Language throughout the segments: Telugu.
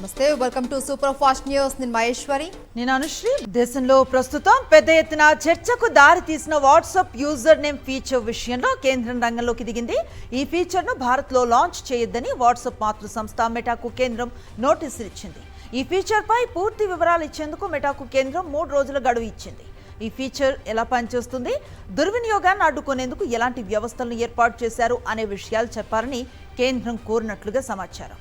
నమస్తే, welcome to super fast news. నేను మహేశ్వరి. నేను అనుశ్రీ. దేశంలో ప్రస్తుతం పెద్ద ఎత్తున చర్చకు దారి తీసిన వాట్సాప్ యూజర్ నేమ్ ఫీచర్ విషయంలో కేంద్రం రంగంలోకి దిగింది. ఈ ఫీచర్ను భారత్లో లాంచ్ చేయొద్దని వాట్సాప్ మాతృ సంస్థ మెటాకు కేంద్రం నోటీసులు ఇచ్చింది. ఈ ఫీచర్పై పూర్తి వివరాలు ఇచ్చేందుకు మెటాకు కేంద్రం 3 రోజుల గడువు ఇచ్చింది. ఈ ఫీచర్ ఎలా పనిచేస్తుంది, దుర్వినియోగాన్ని అడ్డుకునేందుకు ఎలాంటి వ్యవస్థలను ఏర్పాటు చేశారు అనే విషయాలు చెప్పాలని కేంద్రం కోరినట్లుగా సమాచారం.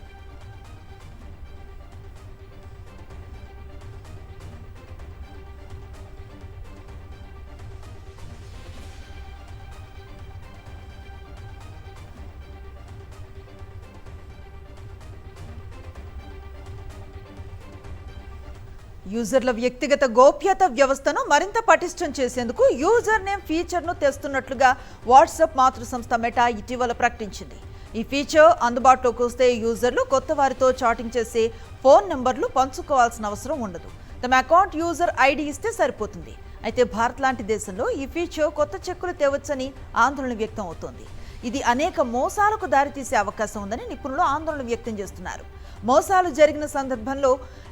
యూజర్ల వ్యక్తిగత గోప్యత వ్యవస్థను మరింత పటిష్టం చేసేందుకు యూజర్ నేమ్ ఫీచర్ను తెస్తున్నట్లుగా వాట్సాప్ మాతృ సంస్థ మెటా ఇటీవల ప్రకటించింది. ఈ ఫీచర్ అందుబాటులోకి వస్తే యూజర్లు కొత్త వారితో చాటింగ్ చేసే ఫోన్ నెంబర్లు పంచుకోవాల్సిన అవసరం ఉండదు. తమ అకౌంట్ యూజర్ ఐడి ఇస్తే సరిపోతుంది. అయితే భారత్ లాంటి దేశంలో ఈ ఫీచర్ కొత్త చెక్కులు తేవచ్చని ఆందోళన వ్యక్తం అవుతోంది. ఇది అనేక మోసాలకు దారితీసే అవకాశం ఉందని నిపుణులు ఆందోళన వ్యక్తం చేస్తున్నారు. మోసాలు జరిగిన సందర్భంలో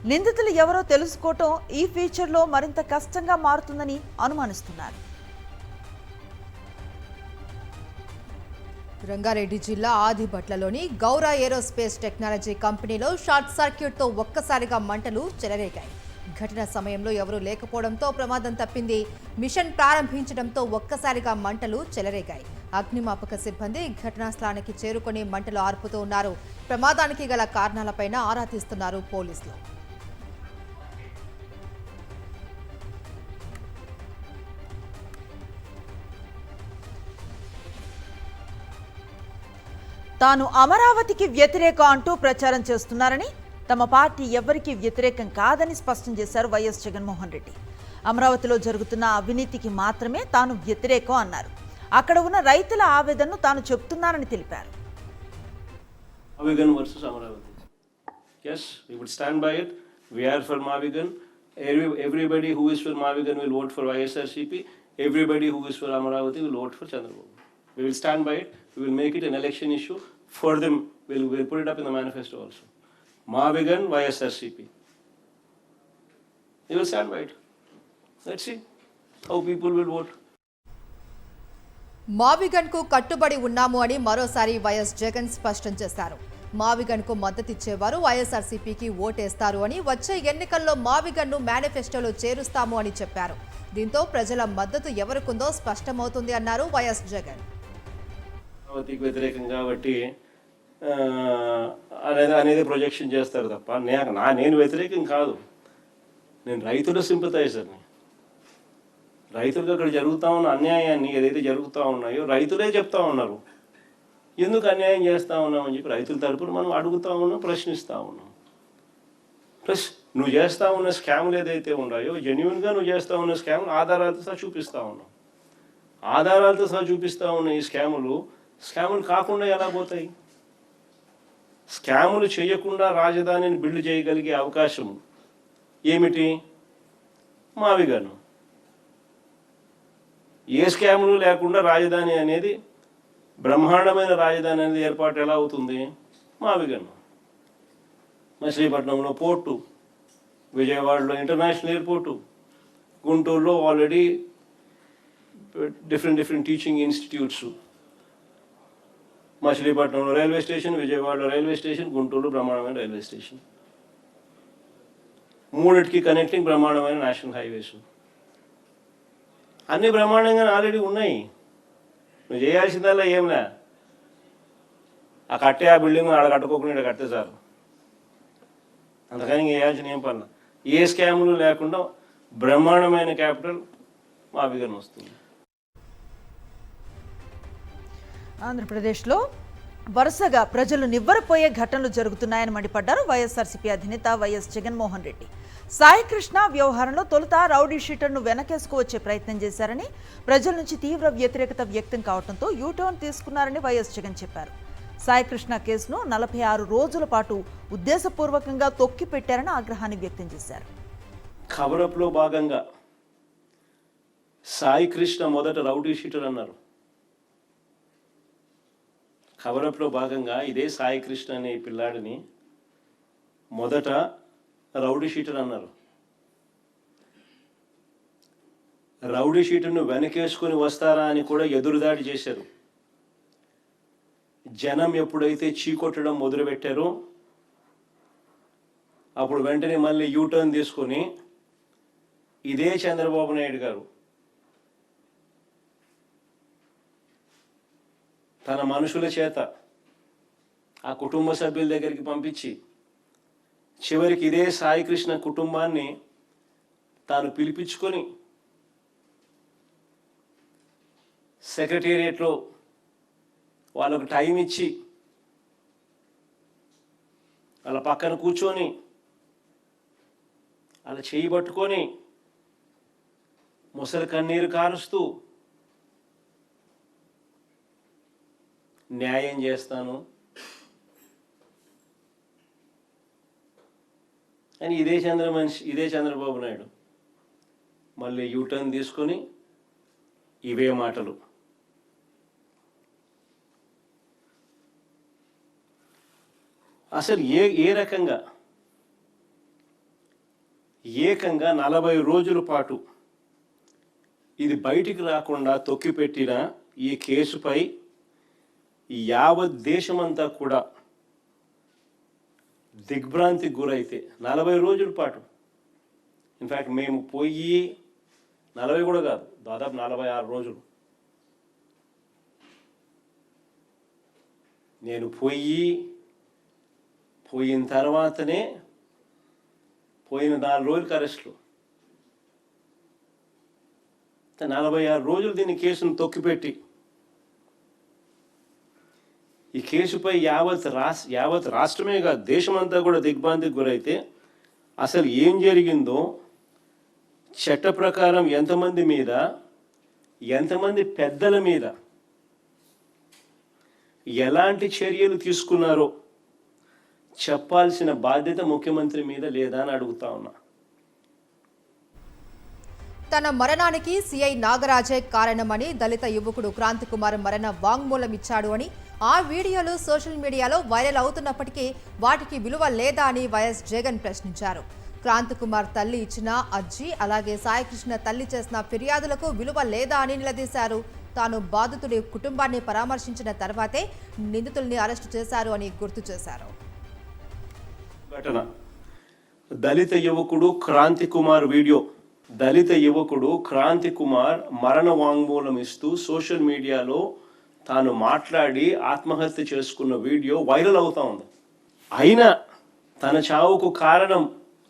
నిందితులు ఎవరో తెలుసుకోవటం ఈ ఫీచర్లో మరింత కష్టంగా మారుతుందని అనుమానిస్తున్నారు. రంగారెడ్డి జిల్లా ఆదిబట్లలోని గౌరా ఏరోస్పేస్ టెక్నాలజీ కంపెనీలో షార్ట్ సర్క్యూట్తో ఒక్కసారిగా మంటలు చెలరేగాయి. ఘటన సమయంలో ఎవరూ లేకపోవడంతో ప్రమాదం తప్పింది. మిషన్ ప్రారంభించడంతో ఒక్కసారిగా మంటలు చెలరేగాయి. అగ్నిమాపక సిబ్బంది ఘటనా స్థలానికి చేరుకొని మంటలు ఆర్పుతూ ఉన్నారు. ప్రమాదానికి గల కారణాలపైన ఆరా తీస్తున్నారు పోలీసులు. తాను అమరావతికి వ్యతిరేకం అంటూ ప్రచారం చేస్తున్నారని, తమ పార్టీ ఎవరికీ వ్యతిరేకం కాదని స్పష్టం చేశారు వైఎస్ జగన్మోహన్ రెడ్డి. అమరావతిలో జరుగుతున్న అవినీతికి మాత్రమే తాను వ్యతిరేకం అన్నారు. అక్కడ ఉన్న రైతుల ఆవేదనను తాను చెప్తున్నానని తెలిపారు. Mavigan versus Amaravati. Yes, we would stand by it. We are for Mavigan. Everybody who is for Mavigan will vote for YSRCP. Everybody who is for Amaravati will vote for Chandrababu. We will stand by it. We will make it an election issue. For them, we'll put it up in the manifesto also. Mavigan, YSRCP. We will stand by it. Let's see how people will vote. మావిగన్ కు కట్టుబడి ఉన్నాము అని మరోసారి వైఎస్ జగన్ స్పష్టం చేశారు. మావిగన్ కు మద్దతిచ్చేవారు వైఎస్ఆర్సీపీకి ఓటేస్తారు అని, వచ్చే ఎన్నికల్లో మావిగన్ ను మేనిఫెస్టోలో చేరుస్తాము అని చెప్పారు. దీంతో ప్రజల మద్దతు ఎవరికుందో స్పష్టమవుతుంది అన్నారు వైఎస్ జగన్. వ్యతిరేకం కాబట్టి అనేది ప్రొజెక్షన్ చేస్తారు తప్ప నేను వ్యతిరేకం కాదు. నేను రైతుల సింపథైజర్ని. రైతులకు అక్కడ జరుగుతూ ఉన్న అన్యాయాన్ని ఏదైతే జరుగుతూ ఉన్నాయో రైతులే చెప్తా ఉన్నారు. ఎందుకు అన్యాయం చేస్తూ ఉన్నామని చెప్పి రైతుల తరపున మనం అడుగుతూ ఉన్నాం, ప్రశ్నిస్తూ ఉన్నాం. ప్లస్ నువ్వు చేస్తూ ఉన్న స్కాములు ఏదైతే ఉన్నాయో జెన్యున్గా నువ్వు చేస్తూ ఉన్న స్కాములు ఆధారాలతో సహా చూపిస్తూ ఉన్నాం. ఆధారాలతో సహా చూపిస్తూ ఉన్న ఈ స్కాములు కాకుండా ఎలా పోతాయి? స్కాములు చేయకుండా రాజధానిని బిల్డ్ చేయగలిగే అవకాశం ఏమిటి? మావిగన్. ఏ స్కాములు లేకుండా రాజధాని అనేది, బ్రహ్మాండమైన రాజధాని అనేది ఏర్పాటు ఎలా అవుతుంది? మావిగన్. మచిలీపట్నంలో పోర్టు, విజయవాడలో ఇంటర్నేషనల్ ఎయిర్పోర్టు, గుంటూరులో ఆల్రెడీ డిఫరెంట్ టీచింగ్ ఇన్స్టిట్యూట్స్, మచిలీపట్నంలో రైల్వే స్టేషన్, విజయవాడలో రైల్వే స్టేషన్, గుంటూరులో బ్రహ్మాండమైన రైల్వే స్టేషన్, మూడిటికి కనెక్టింగ్ బ్రహ్మాండమైన నేషనల్ హైవేస్. అన్ని బ్రహ్మాండంగా ఆల్రెడీ ఉన్నాయి. నువ్వు చేయాల్సిందల్లా ఏంలే, ఆ బిల్డింగ్ ఆడ కట్టుకోకుండా ఇక్కడ కట్టే సార్. అందుకని చేయాల్సిన ఏం పని? ఏ స్కాములు లేకుండా బ్రహ్మాండమైన క్యాపిటల్ మావిగన్ వస్తుంది. ఆంధ్రప్రదేశ్లో వరుసగా ప్రజలు నివ్వరపోయే ఘటనలు జరుగుతున్నాయని మండిపడ్డారు వైఎస్ఆర్సీపీ అధినేత వైఎస్ జగన్మోహన్ రెడ్డి. సాయికృష్ణ వ్యవహారంలో తొలుత రౌడీ షీటర్ను వెనకేసుకువచ్చే ప్రయత్నం చేశారని, ప్రజల నుంచి తీవ్ర వ్యతిరేకత వ్యక్తం కావడంతో యూటర్న్ తీసుకున్నారని వైఎస్ జగన్ చెప్పారు. సాయికృష్ణ కేసును 46 రోజుల పాటు ఉద్దేశపూర్వకంగా తొక్కిపెట్టారని ఆగ్రహాన్ని వ్యక్తం చేశారు. కవరప్లో భాగంగా సాయికృష్ణ మొదట రౌడీ షీటర్ అన్నారు. కవరప్లో భాగంగా ఇదే సాయికృష్ణ అనే పిల్లాడిని మొదట రౌడీ షీటర్ అన్నారు. రౌడీ షీటర్ను వెనకేసుకొని వస్తారా అని కూడా ఎదురుదాడి చేశారు. జనం ఎప్పుడైతే చీకొట్టడం మొదలుపెట్టారో అప్పుడు వెంటనే మళ్ళీ యూటర్న్ తీసుకొని ఇదే చంద్రబాబు నాయుడు గారు తన మనుషుల చేత ఆ కుటుంబ సభ్యుల దగ్గరికి పంపించి చివరికి ఇదే సాయికృష్ణ కుటుంబాన్ని తాను పిలిపించుకొని సెక్రటేరియట్లో వాళ్ళకు టైం ఇచ్చి వాళ్ళ పక్కన కూర్చొని అలా చేయి పట్టుకొని ముసలి కన్నీరు కారుస్తూ న్యాయం చేస్తాను అని ఇదే చంద్రబాబు నాయుడు మళ్ళీ యూటర్న్ తీసుకొని ఇవే మాటలు. అసలు ఏ రకంగా ఏకంగా 40 రోజుల పాటు ఇది బయటికి రాకుండా తొక్కిపెట్టిన ఈ కేసుపై యావత్ దేశమంతా కూడా దిగ్భ్రాంతికి గురైతే 40 రోజుల పాటు, ఇన్ఫ్యాక్ట్ మేము పోయి 40 కూడా కాదు, దాదాపు 46 రోజులు నేను పోయిన తర్వాతనే పోయిన 4 రోజులకి అరెస్టులు, 46 రోజులు దీన్ని కేసును తొక్కిపెట్టి ఈ కేసుపై యావత్ రాష్ట్రమే కాదు దేశమంతా కూడా దిగ్భ్రాంతికి గురైతే అసలు ఏం జరిగిందో, చట్ట ప్రకారం ఎంతమంది మీద, ఎంతమంది పెద్దల మీద ఎలాంటి చర్యలు తీసుకున్నారో చెప్పాల్సిన బాధ్యత ముఖ్యమంత్రి మీద లేదా అని అడుగుతా ఉన్నా. తన మరణానికి సిఐ నాగరాజే కారణమని దళిత యువకుడు క్రాంతి కుమార్ మరణ వాంగ్మూలం ఇచ్చాడు అని ఆ వీడియోలు సోషల్ మీడియాలో వైరల్ అవుతున్నప్పటికీ వాటికి విలువ లేదా అని వైఎస్ జగన్ ప్రశ్నించారు. క్రాంతి కుమార్ తల్లి ఇచ్చిన అర్జీ అలాగే సాయికృష్ణ తల్లి చేసిన ఫిర్యాదులకు విలువ లేదా అని నిలదీశారు. తాను బాధితుడి కుటుంబాన్ని పరామర్శించిన తర్వాతే నిందితుల్ని అరెస్టు చేశారు అని గుర్తు చేశారు. ఘటన దళిత యువకుడు క్రాంతి కుమార్ వీడియో. దళిత యువకుడు క్రాంతి కుమార్ మరణ వాంగ్మూలం ఇస్తూ సోషల్ మీడియాలో తాను మాట్లాడి ఆత్మహత్య చేసుకున్న వీడియో వైరల్ అవుతా ఉంది. అయినా తన చావుకు కారణం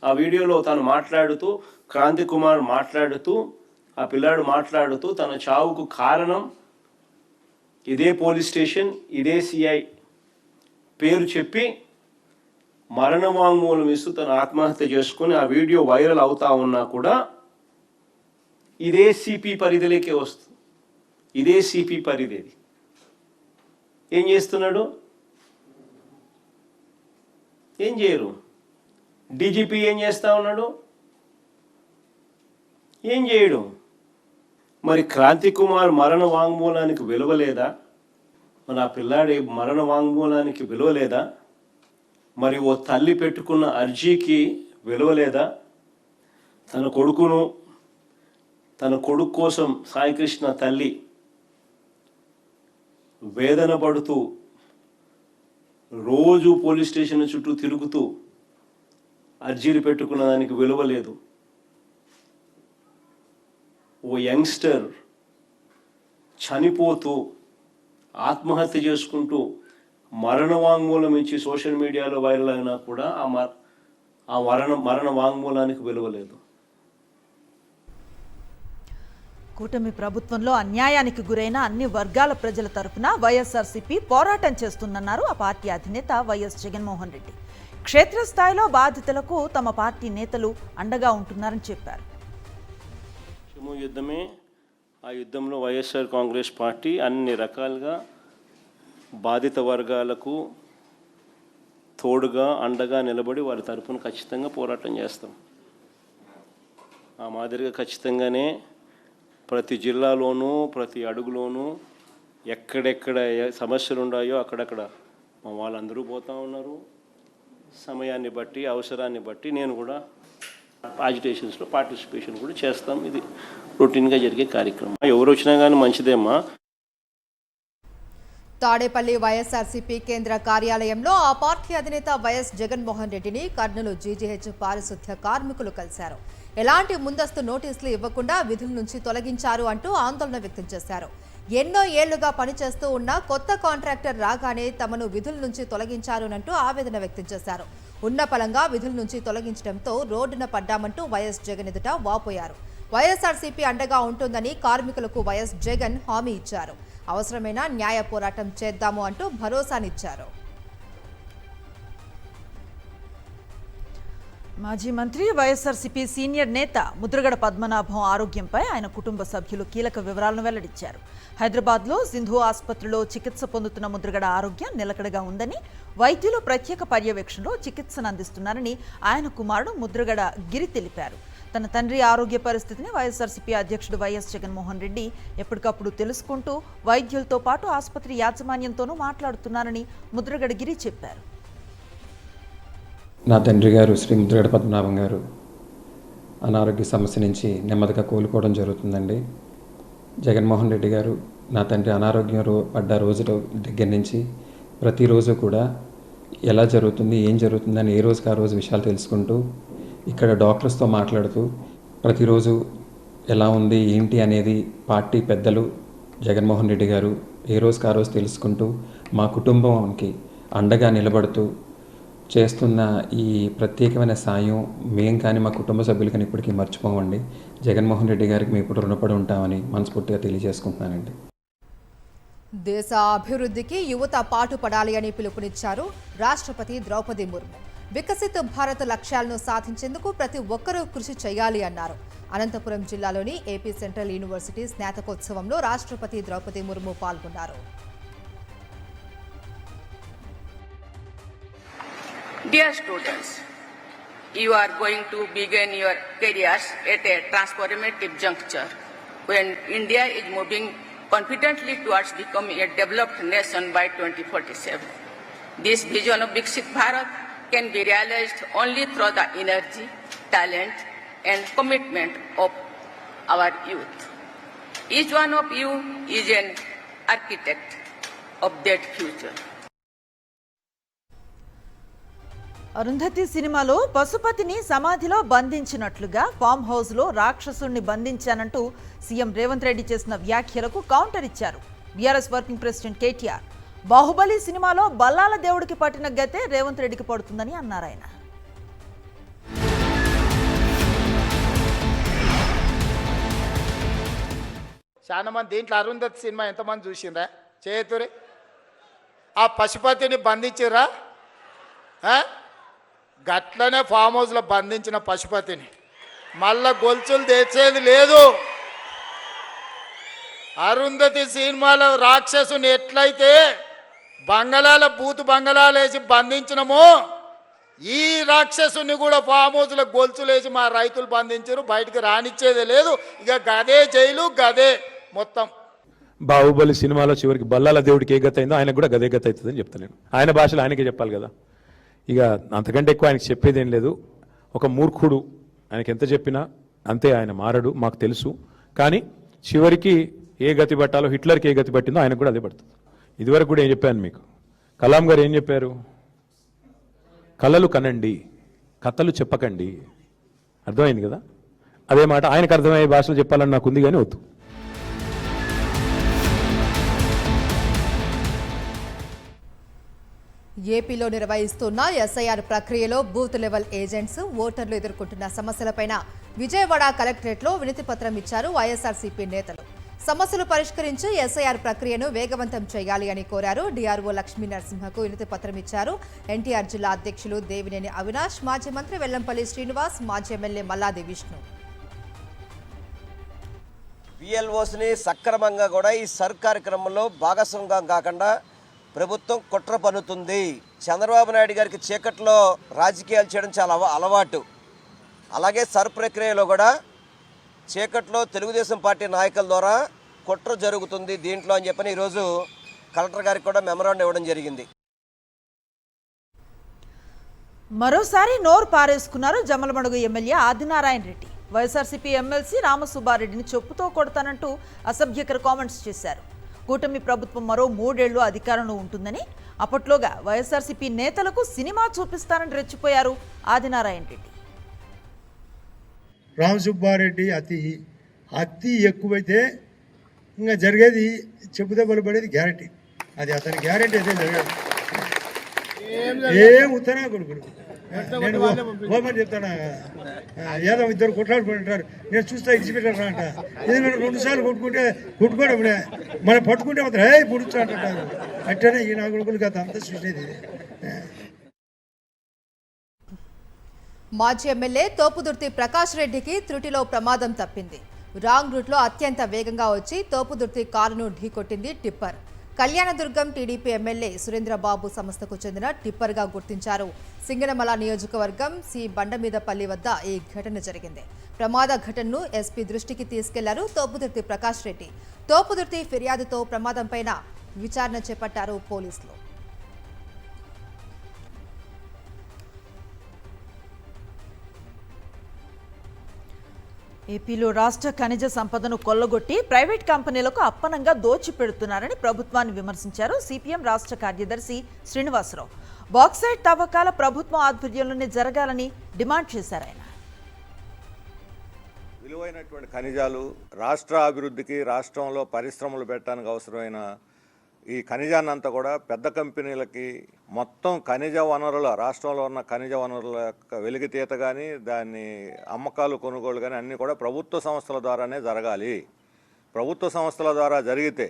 ఆ వీడియోలో తను మాట్లాడుతూ, క్రాంతి కుమార్ మాట్లాడుతూ, ఆ పిల్లాడు మాట్లాడుతూ తన చావుకు కారణం ఇదే పోలీస్ స్టేషన్, ఇదే సిఐ పేరు చెప్పి మరణ వాంగ్మూలం ఇస్తూ తను ఆత్మహత్య చేసుకుని ఆ వీడియో వైరల్ అవుతా ఉన్నా కూడా ఇదే సిపి పరిధిలోకే వస్తుంది. ఇదే సిపి పరిధిది ఏం చేస్తున్నాడు? ఏం చేయరు. డీజీపీ ఏం చేస్తా ఉన్నాడు? ఏం చేయడు. మరి క్రాంతి కుమార్ మరణ వాంగ్మూలానికి విలువ లేదా? మరి ఆ పిల్లాడి మరణ వాంగ్మూలానికి విలువ లేదా? మరి ఓ తల్లి పెట్టుకున్న అర్జీకి విలువ లేదా? తన కొడుకు కోసం సాయికృష్ణ తల్లి వేదన పడుతూ రోజు పోలీస్ స్టేషన్ చుట్టూ తిరుగుతూ అర్జీలు పెట్టుకున్న దానికి విలువ లేదు. ఓ యంగ్స్టర్ చనిపోతూ ఆత్మహత్య చేసుకుంటూ మరణ వాంగ్మూలం ఇచ్చి సోషల్ మీడియాలో వైరల్ అయినా కూడా ఆ మరణ వాంగ్మూలానికి విలువ లేదు. కూటమి ప్రభుత్వంలో అన్యాయానికి గురైన అన్ని వర్గాల ప్రజల తరఫున వైఎస్ఆర్సీపీ పోరాటం చేస్తుందన్నారు ఆ పార్టీ అధినేత వైఎస్ జగన్మోహన్ రెడ్డి. క్షేత్రస్థాయిలో బాధితులకు తమ పార్టీ నేతలు అండగా ఉంటున్నారని చెప్పారు. యుద్ధమే ఆ యుద్ధంలో వైఎస్ఆర్ కాంగ్రెస్ పార్టీ అన్ని రకాలుగా బాధిత వర్గాలకు తోడుగా అండగా నిలబడి వారి తరపున ఖచ్చితంగా పోరాటం చేస్తాం. ఆ మాదిరిగా ఖచ్చితంగానే ప్రతి జిల్లాలోనూ ప్రతి అడుగులోనూ ఎక్కడెక్కడ సమస్యలు ఉన్నాయో అక్కడక్కడ మా వాళ్ళందరూ పోతూ ఉన్నారు. సమయాన్ని బట్టి అవసరాన్ని బట్టి నేను కూడా ఆజిటేషన్స్లో పార్టిసిపేషన్ కూడా చేస్తాం. ఇది రొటీన్గా జరిగే కార్యక్రమం. ఎవరు వచ్చినా కానీ మంచిదేమ్మా. తాడేపల్లి వైఎస్ఆర్సీపీ కేంద్ర కార్యాలయంలో ఆ పార్టీ అధినేత వైఎస్ జగన్మోహన్ రెడ్డిని కర్నూలు జీజీహెచ్ పారిశుద్ధ్య కార్మికులు కలిశారు. ఎలాంటి ముందస్తు నోటీసులు ఇవ్వకుండా విధుల నుంచి తొలగించారు అంటూ ఆందోళన వ్యక్తం చేశారు. ఎన్నో ఏళ్లుగా పనిచేస్తూ ఉన్న కొత్త కాంట్రాక్టర్ రాగానే తమను విధుల నుంచి తొలగించారునంటూ ఆవేదన వ్యక్తం చేశారు. ఉన్న పలంగా విధుల నుంచి తొలగించడంతో రోడ్డున పడ్డామంటూ వైఎస్ జగన్ ఎదుట వాపోయారు. వైఎస్ఆర్సీపీ అండగా ఉంటుందని కార్మికులకు వైఎస్ జగన్ హామీ ఇచ్చారు. అవసరమైన న్యాయ పోరాటం చేద్దాము అంటూ భరోసానిచ్చారు. మాజీ మంత్రి వైఎస్ఆర్సీపీ సీనియర్ నేత ముద్రగడ పద్మనాభం ఆరోగ్యంపై ఆయన కుటుంబ సభ్యులు కీలక వివరాలను వెల్లడించారు. హైదరాబాద్లో సింధు ఆసుపత్రిలో చికిత్స పొందుతున్న ముద్రగడ ఆరోగ్యం నిలకడగా ఉందని, వైద్యులు ప్రత్యేక పర్యవేక్షణలో చికిత్సను అందిస్తున్నారని ఆయన కుమారుడు ముద్రగడ గిరి తెలిపారు. తన తండ్రి ఆరోగ్య పరిస్థితిని వైఎస్ఆర్సీపీ అధ్యక్షుడు వైఎస్ జగన్మోహన్ రెడ్డి ఎప్పటికప్పుడు తెలుసుకుంటూ వైద్యులతో పాటు ఆసుపత్రి యాజమాన్యంతోనూ మాట్లాడుతున్నారని ముద్రగడ గిరి చెప్పారు. నా తండ్రి గారు శ్రీ ముద్రగడ పద్మనాభం గారు అనారోగ్య సమస్య నుంచి నెమ్మదిగా కోలుకోవడం జరుగుతుందండి. జగన్మోహన్ రెడ్డి గారు నా తండ్రి అనారోగ్యం పడ్డ రోజు దగ్గర నుంచి ప్రతిరోజు కూడా ఎలా జరుగుతుంది, ఏం జరుగుతుందని ఏ రోజుకి ఆ రోజు విషయాలు తెలుసుకుంటూ ఇక్కడ డాక్టర్స్తో మాట్లాడుతూ ప్రతిరోజు ఎలా ఉంది ఏంటి అనేది పార్టీ పెద్దలు జగన్మోహన్ రెడ్డి గారు ఏ రోజుకి ఆ రోజు తెలుసుకుంటూ మా కుటుంబానికి అండగా నిలబడుతూ చేస్తున్న ఈ ప్రత్యేకమైన సాయం మేం కానీ మా కుటుంబ సభ్యులు కానీ ఇప్పటికీ మర్చిపోమండి. జగన్మోహన్ రెడ్డి గారికి మేము ఇప్పుడు రుణపడి ఉంటామని మనస్ఫూర్తిగా తెలియజేసుకుంటున్నానండి. దేశ అభివృద్ధికి యువత పాటుపడాలి అని పిలుపునిచ్చారు రాష్ట్రపతి ద్రౌపది ముర్ము. వికసిత్ భారత్ లక్ష్యాలను సాధించేందుకు ప్రతి ఒక్కరూ కృషి చేయాలి అన్నారు. అనంతపురం జిల్లాలోని ఏపీ సెంట్రల్ యూనివర్సిటీ స్నాతకోత్సవంలో రాష్ట్రపతి ద్రౌపది ముర్ము పాల్గొన్నారు. Dear students, you are going to begin your careers at a transformative juncture when India is moving confidently towards becoming a developed nation by 2047. This vision of Viksit Bharat can be realized only through the energy, talent and commitment of our youth. Each one of you is an architect of that future. Arundhati సినిమాలో పశుపతిని సమాధిలో బంధించినట్లుగా ఫామ్ హౌస్లో రాక్షసుణ్ణి బంధించానంటూ సీఎం రేవంత్ రెడ్డి చేసిన వ్యాఖ్యలకు కౌంటర్ ఇచ్చారు BRS working president KTR. Baahubali సినిమాలో బల్లాల దేవుడికి పట్టిన గతే రేవంత్ రెడ్డికి పడుతుందని అన్నారు ఆయన. చాలా మంది దీంట్లో అరుంధతి సినిమా ఎంతమంది చూసిండ్రా చేతురే? ఆ పశుపతిని బంధించిరా? గట్లనే ఫామ్ హౌస్లో బంధించిన పశుపతిని మళ్ళా గొలుసులు తెచ్చేది లేదు. అరుంధతి సినిమాలో రాక్షసుని ఎట్లయితే బంగళాల బూతు బంగళాలు వేసి బంధించినమో ఈ రాక్షసుని కూడా ఫామ్ హౌస్లో గొలుసులు వేసి మా రైతులు బంధించారు. బయటకు రానిచ్చేదే లేదు. ఇక గదే జైలు గదే మొత్తం. బాహుబలి సినిమాలో చివరికి బల్లాల దేవుడికి ఏ గత అయిందో ఆయనకు కూడా గదే గత అవుతుందని చెప్తాను. ఆయన భాషలో ఆయనకే చెప్పాలి కదా. ఇక అంతకంటే ఎక్కువ ఆయనకి చెప్పేది ఏం లేదు. ఒక మూర్ఖుడు, ఆయనకి ఎంత చెప్పినా అంతే, ఆయన మారడు, మాకు తెలుసు. కానీ చివరికి ఏ గతి పట్టాలో, హిట్లర్కి ఏ గతి పట్టిందో ఆయనకు కూడా అదే పడుతుంది. ఇదివరకు కూడా ఏం చెప్పాను మీకు, కలాం గారు ఏం చెప్పారు? కళలు కనండి, కథలు చెప్పకండి. అర్థమైంది కదా? అదే మాట ఆయనకు అర్థమయ్యే భాషలో చెప్పాలని నాకు ఉంది, కానీ వద్దు. ఏపీలో నిర్వహిస్తున్న ఎస్ఐఆర్ ప్రక్రియలో బూత్ లెవెల్ ఏజెంట్స్, ఓటర్లు ఎదుర్కొంటున్న సమస్యలపైన విజయవాడ కలెక్టరేట్లో వినతిపత్రం ఇచ్చారు వైఎస్ఆర్సీపీ నేతలు. సమస్యలు పరిష్కరించి ఎస్ఐఆర్ ప్రక్రియను వేగవంతం చేయాలి అని కోరారు. డిఆర్ఓ లక్ష్మీ నరసింహకు వినతిపత్రం ఇచ్చారు. ఎన్టీఆర్ జిల్లా అధ్యక్షులు దేవినేని అవినాష్, మాజీ మంత్రి వెల్లంపల్లి శ్రీనివాస్, మాజీ ఎమ్మెల్యే మల్లాది విష్ణు. పిఎల్ఓస్ని సక్రమంగా కూడా ఈ సర్ కార్యక్రమంలో భాగస్వామ్యం కాకుండా ప్రభుత్వం కుట్ర పన్నుతుంది. చంద్రబాబు నాయుడు గారికి చీకట్లో రాజకీయాలు చేయడం చాలా అలవాటు. అలాగే సర్ ప్రక్రియలో కూడా చీకట్లో తెలుగుదేశం పార్టీ నాయకుల ద్వారా కుట్ర జరుగుతుంది దీంట్లో అని చెప్పని ఈరోజు కలెక్టర్ గారికి కూడా మెమరాండం ఇవ్వడం జరిగింది. మరోసారి నోరు పారేసుకున్నారు జమ్మలమడుగు ఎమ్మెల్యే ఆదినారాయణ రెడ్డి. వైఎస్ఆర్సీపీ ఎమ్మెల్సీ రామసుబ్బారెడ్డిని చెప్పుతో కొడతానంటూ అసభ్యకర కామెంట్స్ చేశారు. కూటమి ప్రభుత్వం మరో 3 ఏళ్లు అధికారంలో ఉంటుందని, అప్పట్లోగా వైఎస్ఆర్సీపీ నేతలకు సినిమా చూపిస్తానని రెచ్చిపోయారు ఆదినారాయణ రెడ్డి. రామసుబ్బారెడ్డి అతి ఎక్కువైతే ఇంకా జరిగేది చెప్పుదే బలపడేది గ్యారంటీ. అది అతని గ్యారంటీ అయితే జరగదు. ఏం ఉత్తరా కొడుకుడు నేను ఓపెన్ చెప్తాను. ఏదో ఇద్దరు కొట్లాడుకుంటారు, నేను చూస్తా ఇచ్చిపెట్టారా అంట. ఎందుకంటే 2 సార్లు కొట్టుకోవడం మనం పట్టుకుంటే మాత్రం పుడుచు అంటారు. అట్టనే ఈ నా కొడుకులకి అంత సృష్టి. మాజీ ఎమ్మెల్యే తోపుదుర్తి ప్రకాష్ రెడ్డికి త్రుటిలో ప్రమాదం తప్పింది. రాంగ్ రూట్లో అత్యంత వేగంగా వచ్చి తోపుదుర్తి కారును ఢీకొట్టింది టిప్పర్. కళ్యాణదుర్గం టీడీపీ ఎమ్మెల్యే సురేంద్రబాబు సంస్థకు చెందిన టిప్పర్గా గుర్తించారు. సింగనమల నియోజకవర్గం సి బండమీదపల్లి వద్ద ఈ ఘటన జరిగింది. ప్రమాద ఘటనను ఎస్పీ దృష్టికి తీసుకెళ్లారు తోపుదుర్తి ప్రకాష్ రెడ్డి. తోపుదుర్తి ఫిర్యాదుతో ప్రమాదంపైన విచారణ చేపట్టారు పోలీసులు. ఏపీలో రాష్ట్ర ఖనిజ సంపదను కొల్లగొట్టి ప్రైవేట్ కంపెనీలకు అప్పనంగా దోచిపెడుతున్నారని ప్రభుత్వాన్ని విమర్శించారు సిపిఎం రాష్ట్ర కార్యదర్శి శ్రీనివాసరావు. బాక్సైట్ తవ్వకాల ప్రభుత్వం ఆధ్వర్యంలోనే జరగాలని డిమాండ్ చేశారు ఆయన. విలువైనటువంటి ఖనిజాలు రాష్ట్ర అభివృద్ధికి, రాష్ట్రంలో పరిశ్రమలు పెట్టడానికి అవసరమైన ఈ ఖనిజాన్ని అంతా కూడా పెద్ద కంపెనీలకి మొత్తం ఖనిజ వనరుల రాష్ట్రంలో ఉన్న ఖనిజ వనరుల యొక్క వెలికితీత కానీ, దాన్ని అమ్మకాలు కొనుగోలు కానీ అన్నీ కూడా ప్రభుత్వ సంస్థల ద్వారానే జరగాలి. ప్రభుత్వ సంస్థల ద్వారా జరిగితే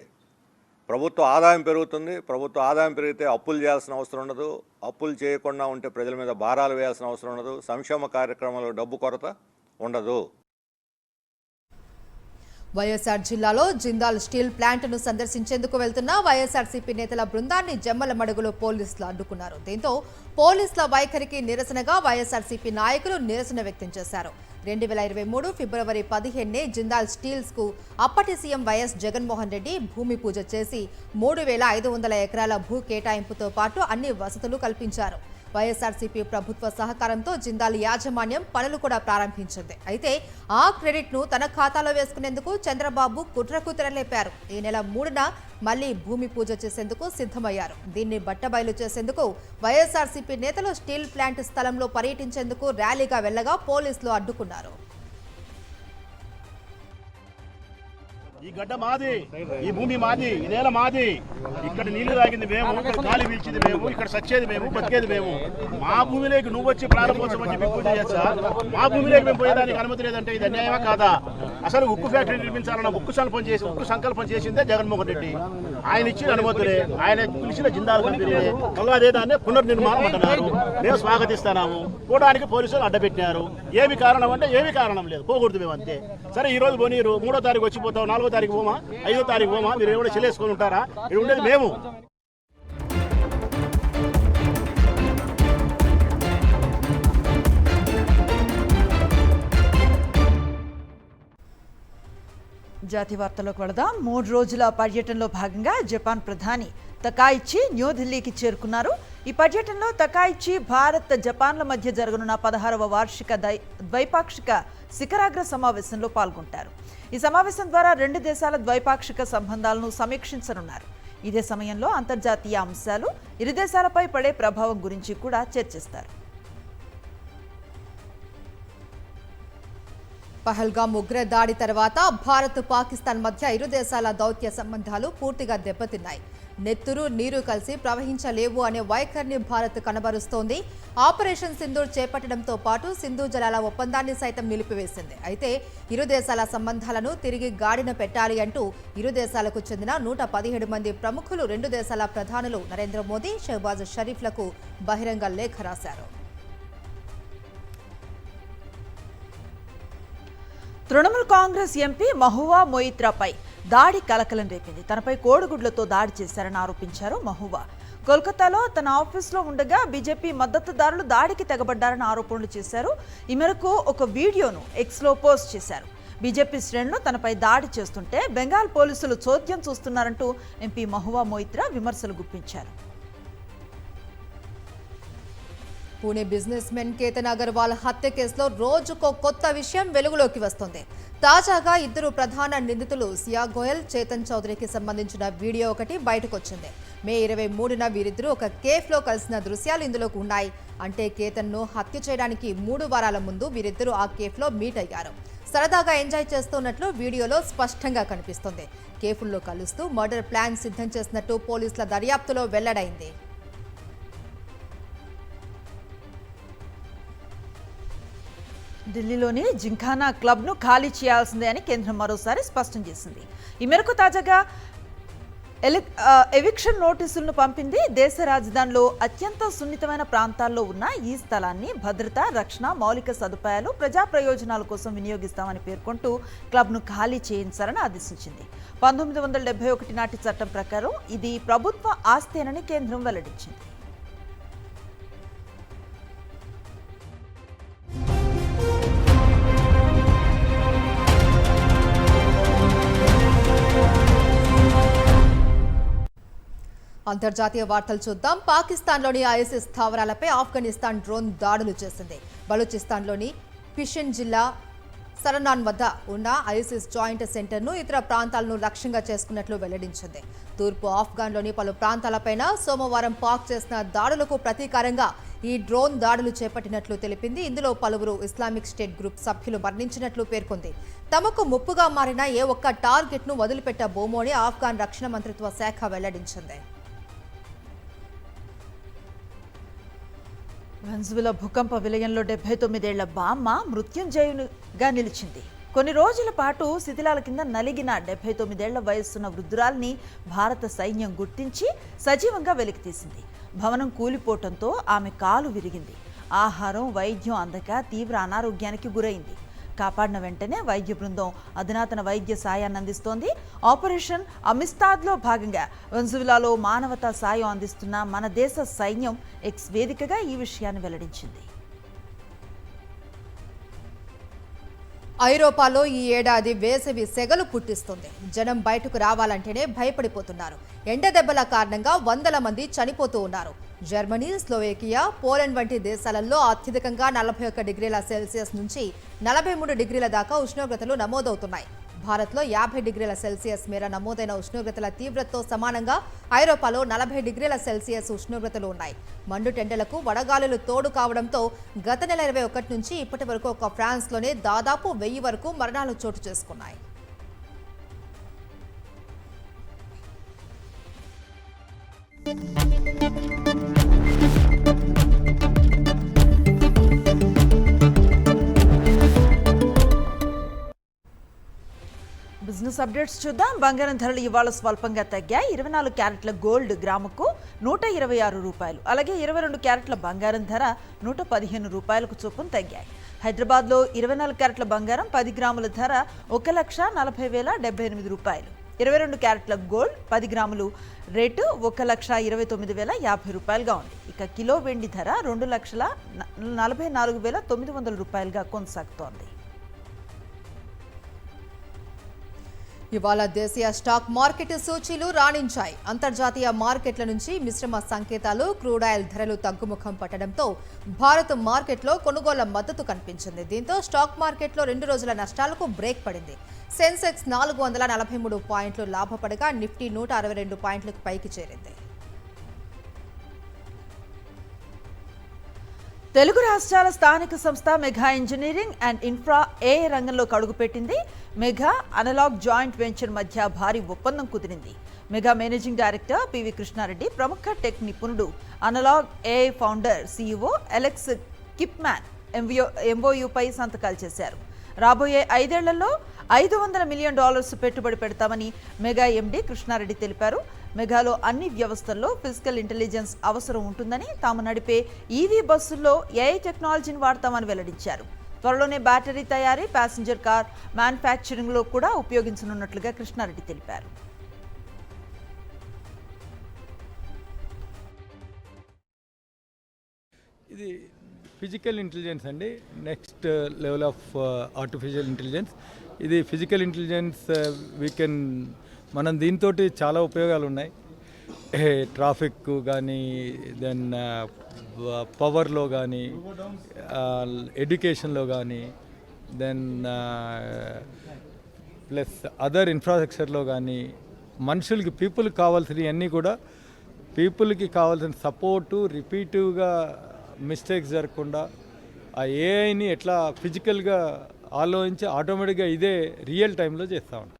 ప్రభుత్వ ఆదాయం పెరుగుతుంది. ప్రభుత్వ ఆదాయం పెరిగితే అప్పులు చేయాల్సిన అవసరం ఉండదు. అప్పులు చేయకుండా ఉంటే ప్రజల మీద భారాలు వేయాల్సిన అవసరం ఉండదు. సంక్షేమ కార్యక్రమాలకు డబ్బు కొరత ఉండదు. వైఎస్ఆర్ జిల్లాలో జిందాల్ స్టీల్ ప్లాంట్ను సందర్శించేందుకు వెళ్తున్న వైఎస్ఆర్సీపీ నేతల బృందాన్ని జమ్మలమడుగులో పోలీసులు అడ్డుకున్నారు. దీంతో పోలీసుల వైఖరికి నిరసనగా వైఎస్ఆర్సీపీ నాయకులు నిరసన వ్యక్తం చేశారు. 2023 ఫిబ్రవరి 15నే జిందాల్ స్టీల్స్ కు అప్పటి సీఎం వైఎస్ జగన్మోహన్ రెడ్డి భూమి పూజ చేసి 3500 ఎకరాల భూ కేటాయింపుతో పాటు అన్ని వసతులు కల్పించారు. వైఎస్ఆర్సీపీ ప్రభుత్వ సహకారంతో జిందాల్ యాజమాన్యం పనులు కూడా ప్రారంభించింది. అయితే ఆ క్రెడిట్ను తన ఖాతాలో వేసుకునేందుకు చంద్రబాబు కుట్రకు తెరలేపారు. ఈ నెల 3న మళ్లీ భూమి పూజ చేసేందుకు సిద్ధమయ్యారు. దీన్ని బట్టబయలు చేసేందుకు వైఎస్ఆర్సీపీ నేతలు స్టీల్ ప్లాంట్ స్థలంలో పర్యటించేందుకు ర్యాలీగా వెళ్లగా పోలీసులు అడ్డుకున్నారు. ఈ గడ్డ మాది, ఈ భూమి మాది, ఈ నేల మాది. ఇక్కడ నీళ్లు తాగింది మేము, ఇక్కడ గాలి పీల్చింది మేము, ఇక్కడ సచ్చేది మేము, బతికేది మేము. మా భూమిలోకి నువ్వు వచ్చి ప్రారంభోత్సవం అని చెప్పి పూజ చేస్తా, మా భూమిలోకి మేము పోయేదానికి అనుమతి లేదంటే ఇది అన్యాయమా కాదా? అసలు ఉక్కు ఫ్యాక్టరీ నిర్మించాలన్న ఉక్కు సంకల్పం చేసిందే జగన్మోహన్ రెడ్డి. ఆయన ఇచ్చిన అనుమతులే, ఆయన పిలిచిన జిందాల్ కంపెనీ మళ్ళీ అదే దాన్ని పునర్నిర్మాణం అంటున్నారు. మేము స్వాగతిస్తున్నాము. పోవడానికి పోలీసులు అడ్డపెట్టినారు. ఏమి కారణం అంటే ఏమి కారణం లేదు, పోకూడదు మేము అంతే. సరే ఈ రోజు పోనీరు, 3వ తారీఖు వచ్చిపోతాం, 4వ తారీఖు పోమా, 5వ తారీఖు పోమా, మీరు ఏమైనా చెల్లేసుకొని ఉంటారా? ఇక్కడ ఉండేది మేము. జాతీయ వార్తలకు వెళదాం. 3 రోజుల పర్యటనలో భాగంగా జపాన్ ప్రధాని తకాయిచి న్యూఢిల్లీకి చేరుకున్నారు. ఈ పర్యటనలో తకాయిచి భారత్ జపాన్ల మధ్య జరగనున్న 16వ వార్షిక ద్వైపాక్షిక శిఖరాగ్ర సమావేశంలో పాల్గొంటారు. ఈ సమావేశం ద్వారా 2 దేశాల ద్వైపాక్షిక సంబంధాలను సమీక్షించనున్నారు. ఇదే సమయంలో అంతర్జాతీయ అంశాలు, ఇరు దేశాలపై పడే ప్రభావం గురించి కూడా చర్చిస్తారు. పహల్గామ్ ఉగ్ర దాడి తర్వాత భారత్ పాకిస్తాన్ మధ్య ఇరు దేశాల దౌత్య సంబంధాలు పూర్తిగా దెబ్బతిన్నాయి. నెత్తురు నీరు కలిసి ప్రవహించలేవు అనే వైఖరిని భారత్ కనబరుస్తోంది. ఆపరేషన్ సింధూర్ చేపట్టడంతో పాటు సింధు జలాల ఒప్పందాన్ని సైతం నిలిపివేసింది. అయితే ఇరు దేశాల సంబంధాలను తిరిగి గాడిన పెట్టాలి అంటూ ఇరు దేశాలకు చెందిన 117 మంది ప్రముఖులు 2 దేశాల ప్రధానులు నరేంద్ర మోదీ, షహబాజ్ షరీఫ్లకు బహిరంగ లేఖ రాశారు. తృణమూల్ కాంగ్రెస్ ఎంపీ మహువా మొయిత్రాపై దాడి కలకలం రేపింది. తనపై కోడిగుడ్లతో దాడి చేశారని ఆరోపించారు మహువా. కోల్కతాలో తన ఆఫీసులో ఉండగా బీజేపీ మద్దతుదారులు దాడికి తెగబడ్డారని ఆరోపణలు చేశారు. ఈ మేరకు ఒక వీడియోను ఎక్స్లో పోస్ట్ చేశారు. బీజేపీ శ్రేణులు తనపై దాడి చేస్తుంటే బెంగాల్ పోలీసులు చోద్యం చూస్తున్నారంటూ ఎంపీ మహువా మొయిత్రా విమర్శలు గుప్పించారు. పూణే బిజినెస్ మెన్ కేతన్ అగర్వాల్ హత్య కేసులో రోజుకో కొత్త విషయం వెలుగులోకి వస్తుంది. తాజాగా ఇద్దరు ప్రధాన నిందితులు సియా గోయల్, చేతన్ చౌదరికి సంబంధించిన వీడియో ఒకటి బయటకొచ్చింది. మే 23న వీరిద్దరూ ఒక కేఫ్లో కలిసిన దృశ్యాలు ఇందులో ఉన్నాయి. అంటే కేతన్ను హత్య చేయడానికి 3 వారాల ముందు వీరిద్దరూ ఆ కేఫ్లో మీట్ అయ్యారు. సరదాగా ఎంజాయ్ చేస్తున్నట్లు వీడియోలో స్పష్టంగా కనిపిస్తుంది. కేఫ్లో కలుస్తూ మర్డర్ ప్లాన్ సిద్ధం చేసినట్టు పోలీసుల దర్యాప్తులో వెల్లడైంది. ఢిల్లీలోని జింఖానా క్లబ్ను ఖాళీ చేయాల్సిందే అని కేంద్రం మరోసారి స్పష్టం చేసింది. ఈ మేరకు తాజాగా ఎవిక్షన్ నోటీసులను పంపింది. దేశ రాజధానిలో అత్యంత సున్నితమైన ప్రాంతాల్లో ఉన్న ఈ స్థలాన్ని భద్రత, రక్షణ, మౌలిక సదుపాయాలు, ప్రజా ప్రయోజనాల కోసం వినియోగిస్తామని పేర్కొంటూ క్లబ్ను ఖాళీ చేయించాలని ఆదేశించింది. 1971 నాటి చట్టం ప్రకారం ఇది ప్రభుత్వ ఆస్తేనని కేంద్రం వెల్లడించింది. అంతర్జాతీయ వార్తలు చూద్దాం. పాకిస్తాన్లోని ఐఎస్ఐ స్థావరాలపై ఆఫ్ఘనిస్తాన్ డ్రోన్ దాడులు చేసింది. బలూచిస్తాన్లోని పిషన్ జిల్లా సరనాన్ వద్ద ఉన్న ఐసిస్ జాయింట్ సెంటర్ను, ఇతర ప్రాంతాలను లక్ష్యంగా చేసుకున్నట్లు వెల్లడించింది. తూర్పు ఆఫ్ఘన్లోని పలు ప్రాంతాలపైన సోమవారం పాక్ చేసిన దాడులకు ప్రతీకారంగా ఈ డ్రోన్ దాడులు చేపట్టినట్లు తెలిపింది. ఇందులో పలువురు ఇస్లామిక్ స్టేట్ గ్రూప్ సభ్యులు మరణించినట్లు పేర్కొంది. తమకు ముప్పుగా మారిన ఏ ఒక్క టార్గెట్ను వదిలిపెట్టబోమో అని ఆఫ్ఘన్ రక్షణ మంత్రిత్వ శాఖ వెల్లడించింది. వెన్జువెలా భూకంప విలయంలో 79 ఏళ్ల బామ్మ మృత్యుంజయునిగా నిలిచింది. కొన్ని రోజుల పాటు శిథిలాల కింద నలిగిన 79 ఏళ్ల వయస్సున్న వృద్ధురాల్ని భారత సైన్యం గుర్తించి సజీవంగా వెలికితీసింది. భవనం కూలిపోవటంతో ఆమె కాలు విరిగింది. ఆహారం, వైద్యం అందక తీవ్ర అనారోగ్యానికి గురైంది. కాపాడిన వెంటనే వైద్య బృందం అధునాతన వైద్య సాయాన్ని అందిస్తోంది. ఆపరేషన్ అమిస్తాద్లో భాగంగా వెన్జువెలాలో మానవతా సాయం అందిస్తున్న మన దేశ సైన్యం ఎక్స్ వేదికగా ఈ విషయాన్ని వెల్లడించింది. ఐరోపాలో ఈ ఏడాది వేసవి సెగలు పుట్టిస్తుంది. జనం బయటకు రావాలంటేనే భయపడిపోతున్నారు. ఎండ దెబ్బల కారణంగా 100ల మంది చనిపోతూ ఉన్నారు. జర్మనీ, స్లోవేకియా, పోలాండ్ వంటి దేశాలలో అత్యధికంగా 41 డిగ్రీల సెల్సియస్ నుంచి 43 డిగ్రీల దాకా ఉష్ణోగ్రతలు నమోదవుతున్నాయి. భారత్లో 50 డిగ్రీల సెల్సియస్ మేర నమోదైన ఉష్ణోగ్రతల తీవ్రతతో సమానంగా ఐరోపాలో 40 డిగ్రీల సెల్సియస్ ఉష్ణోగ్రతలు ఉన్నాయి. మండుటెండలకు వడగాలులు తోడు కావడంతో గత నెల 21 నుంచి ఇప్పటి వరకు ఒక ఫ్రాన్స్లోనే దాదాపు 1000 వరకు మరణాలు చోటు చేసుకున్నాయి. బిజినెస్ అప్డేట్స్ చూద్దాం. బంగారం ధరలు ఇవాళ స్వల్పంగా తగ్గాయి. 24 క్యారెట్ల గోల్డ్ గ్రాముకు 126 రూపాయలు, అలాగే 22 క్యారెట్ల బంగారం ధర 115 రూపాయలకు చొప్పున తగ్గాయి. హైదరాబాద్లో 24 క్యారెట్ల బంగారం 10 గ్రాముల ధర 1,40,078 రూపాయలు. 22 క్యారెట్ల గోల్డ్ 10 గ్రాములు రేటు 1,29,050 రూపాయలుగా ఉంది. ఇక కిలో వెండి ధర 2,44,900 రూపాయలుగా కొనసాగుతోంది. ఇవాళ దేశీయ స్టాక్ మార్కెట్ సూచీలు రాణించాయి. అంతర్జాతీయ మార్కెట్ల నుంచి మిశ్రమ సంకేతాలు, క్రూడ్ ఆయిల్ ధరలు తగ్గుముఖం పట్టడంతో భారత్ మార్కెట్లో కొనుగోళ్ల మద్దతు కనిపించింది. దీంతో స్టాక్ మార్కెట్లో 2 రోజుల నష్టాలకు బ్రేక్ పడింది. సెన్సెక్స్ 443 పాయింట్లు లాభపడగా నిఫ్టీ 162 పాయింట్లకు పైకి చేరింది. తెలుగు రాష్ట్రాల స్థానిక సంస్థ మెగా ఇంజనీరింగ్ అండ్ ఇన్ఫ్రా ఏ రంగంలో అడుగుపెట్టింది. మెగా అనలాగ్ జాయింట్ వెంచర్ మధ్య భారీ ఒప్పందం కుదిరింది. మెగా మేనేజింగ్ డైరెక్టర్ పివి కృష్ణారెడ్డి, ప్రముఖ టెక్ నిపుణుడు, Analog A founder CEO Alex Kipman ఎంఓయూపై సంతకాలు చేశారు. రాబోయే 5 ఏళ్లలో $500 మిలియన్ పెట్టుబడి పెడతామని మెగా ఎండీ కృష్ణారెడ్డి తెలిపారు. మెగాలో అన్ని వ్యవస్థల్లో ఫిజికల్ ఇంటెలిజెన్స్ అవసరం ఉంటుందని, తాము నడిపే ఈవీ బస్సుల్లో ఏఐ టెక్నాలజీని వాడతామని వెల్లడించారు. త్వరలోనే బ్యాటరీ తయారీ, ప్యాసింజర్ కార్ మ్యానుఫ్యాక్చరింగ్లో కూడా ఉపయోగించనున్నట్లుగా కృష్ణారెడ్డి తెలిపారు. ఇది ఫిజికల్ ఇంటెలిజెన్స్ అండి, next level of artificial intelligence. ఇది ఫిజికల్ ఇంటెలిజెన్స్ మనం దీంతో చాలా ఉపయోగాలు ఉన్నాయి. ట్రాఫిక్ కానీ దెన్ పవర్లో కానీ ఎడ్యుకేషన్లో కానీ దెన్ ప్లస్ అదర్ ఇన్ఫ్రాస్ట్రక్చర్లో కానీ మనుషులకి పీపుల్కి కావాల్సినవన్నీ కూడా పీపుల్కి కావాల్సిన సపోర్టు రిపీటివ్గా మిస్టేక్స్ జరగకుండా ఆ ఏఐని ఎట్లా ఫిజికల్గా ఆలోచించి ఆటోమేటిక్గా ఇదే రియల్ టైంలో చేస్తూ ఉంటాం.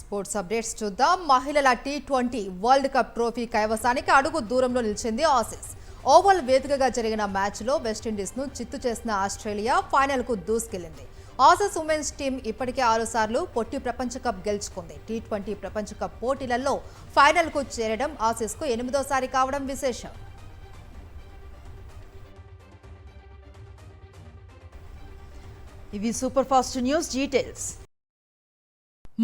స్పోర్ట్స్ అప్డేట్స్ చూద్దాం. మహిళల T20 వరల్డ్ కప్ ట్రోఫీ కైవసానికి అడుగు దూరంలో నిలిచింది ఆసీస్. ఓవల్ వేదికగా జరిగిన మ్యాచ్లో వెస్టిండీస్ను చిత్తు చేసిన ఆస్ట్రేలియా ఫైనల్కు దూసుకెళ్లింది. ఆసీస్ ఉమెన్స్ టీం ఇప్పటికే 6 సార్లు పొట్టి ప్రపంచ కప్ గెలుచుకుంది. T20 ప్రపంచ కప్ పోటీలలో ఫైనల్కు చేరడం ఆసీస్కు 8వ కావడం విశేషం. ఇవి సూపర్ ఫాస్ట్ న్యూస్ డీటెయిల్స్.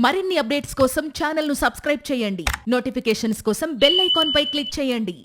మరిన్ని అప్డేట్స్ కోసం ఛానల్ను సబ్స్క్రైబ్ చేయండి. నోటిఫికేషన్స్ కోసం బెల్ ఐకాన్ పై క్లిక్ చేయండి.